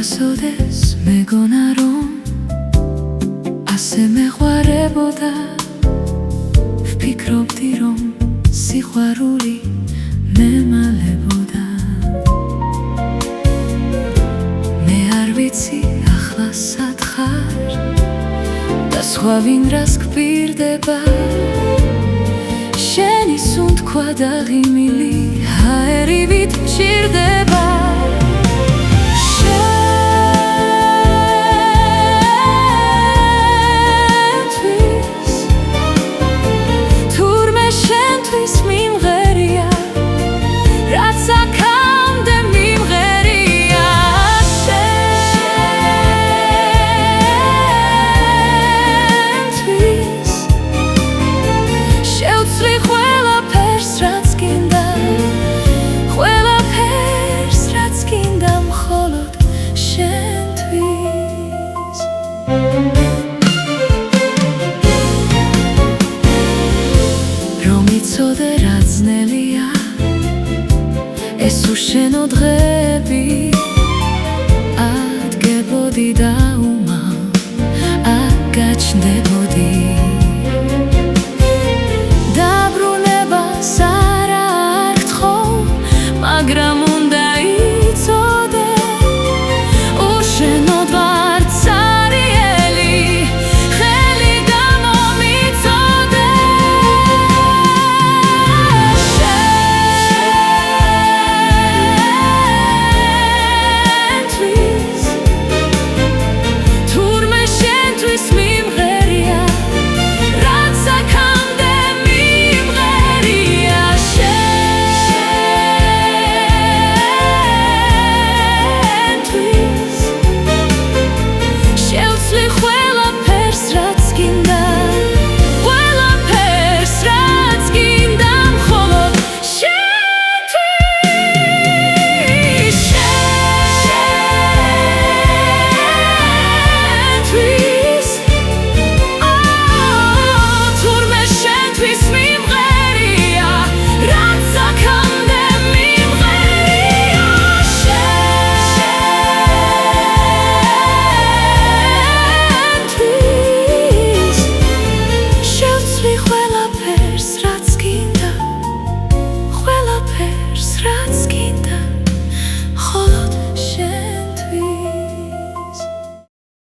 რასოდეს მეგონა რომ ასე მეყვარებოდა ვფიქრობდი რომ სიყვარული მემალებოდა მე არ ვიცი ახლა სად ხარ და სხვა ვინ რას გვპირდება შენი სუნთქვა და ღიმილი ჰაერივით მჭირდება ცოდე რა ძნელია ეს უშენო დღეები ადგებოდი და უმალ არ გაჩნდება